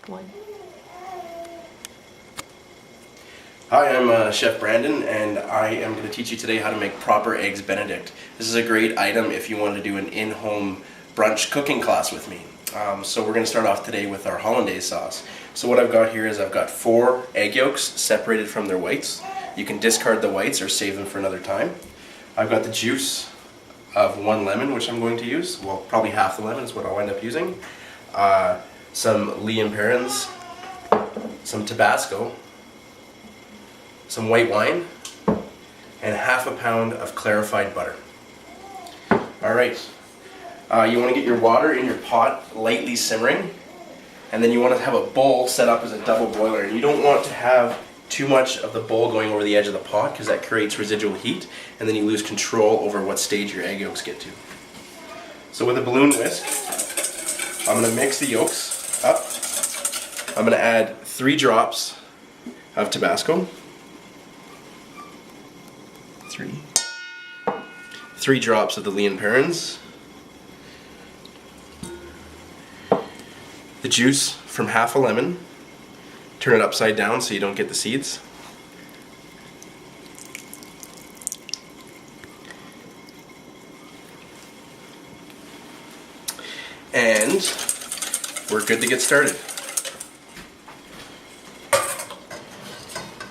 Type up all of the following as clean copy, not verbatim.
One. Hi, I'm Chef Brandon, and I am going to teach you today how to make proper Eggs Benedict. This is a great item if you want to do an in-home brunch cooking class with me. So we're going to start off today with our hollandaise sauce. So what I've got here is I've got 4 egg yolks separated from their whites. You can discard the whites or save them for another time. I've got the juice of 1 lemon, which I'm going to use. Well, probably half the lemon is what I'll end up using. Some Lea Perrins, some Tabasco, some white wine, and half a pound of clarified butter. Alright, you want to get your water in your pot lightly simmering, and then you want to have a bowl set up as a double boiler. And you don't want to have too much of the bowl going over the edge of the pot because that creates residual heat, and then you lose control over what stage your egg yolks get to. So with a balloon whisk, I'm going to mix the yolks up. I'm going to add 3 drops of Tabasco. 3 drops of the Lea Perrins, the juice from half a lemon, turn it upside down so you don't get the seeds, and we're good to get started.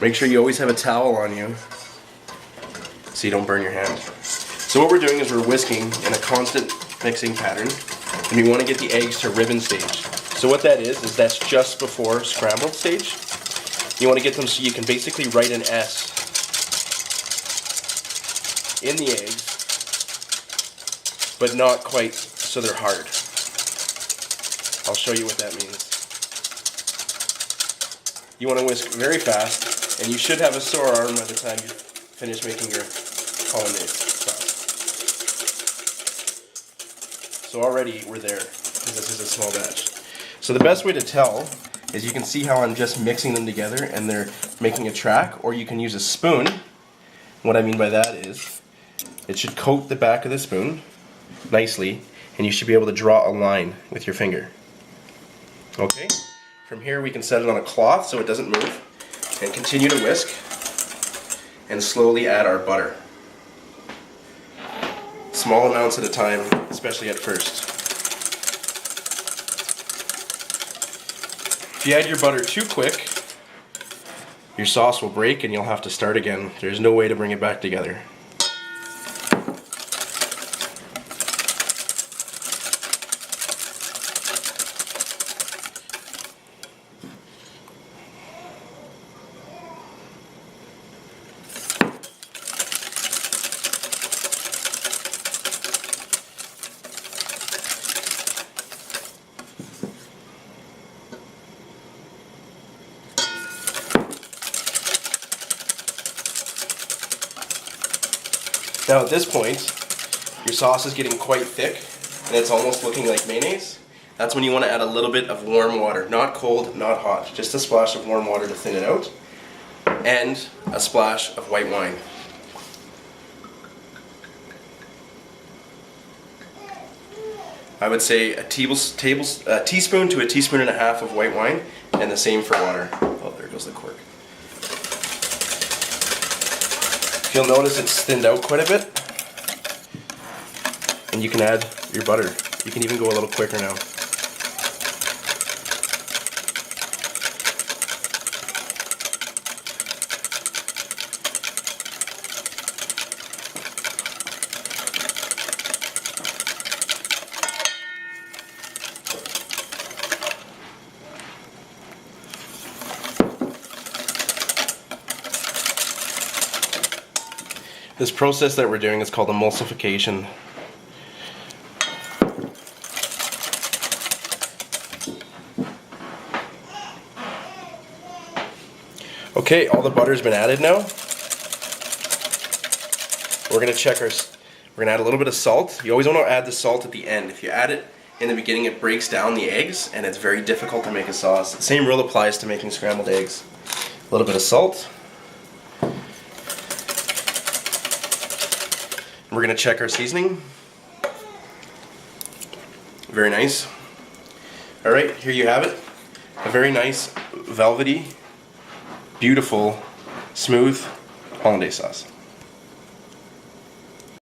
Make sure you always have a towel on you so you don't burn your hand. So what we're doing is we're whisking in a constant mixing pattern, and we want to get the eggs to ribbon stage. So what that is that's just before scrambled stage. You want to get them so you can basically write an S in the eggs, but not quite so they're hard. I'll show you what that means. You want to whisk very fast, and you should have a sore arm by the time you finish making your hollandaise sauce. So already we're there, because this is a small batch. So the best way to tell is you can see how I'm just mixing them together and they're making a track, or you can use a spoon. What I mean by that is it should coat the back of the spoon nicely, and you should be able to draw a line with your finger. Okay? From here we can set it on a cloth so it doesn't move, and continue to whisk and slowly add our butter. Small amounts at a time, especially at first. If you add your butter too quick, your sauce will break and you'll have to start again. There's no way to bring it back together. Now at this point, your sauce is getting quite thick and it's almost looking like mayonnaise. That's when you want to add a little bit of warm water, not cold, not hot, just a splash of warm water to thin it out, and a splash of white wine. I would say a teaspoon to a teaspoon and a half of white wine, and the same for water. Oh, there goes the cork. You'll notice it's thinned out quite a bit, and you can add your butter. You can even go a little quicker now. This process that we're doing is called emulsification. Okay, all the butter's been added now. We're going to check we're going to add a little bit of salt. You always want to add the salt at the end. If you add it in the beginning, it breaks down the eggs and it's very difficult to make a sauce. The same rule applies to making scrambled eggs. A little bit of salt. We're going to check our seasoning. Very nice. Alright, here you have it. a very nice, velvety, beautiful, smooth hollandaise sauce.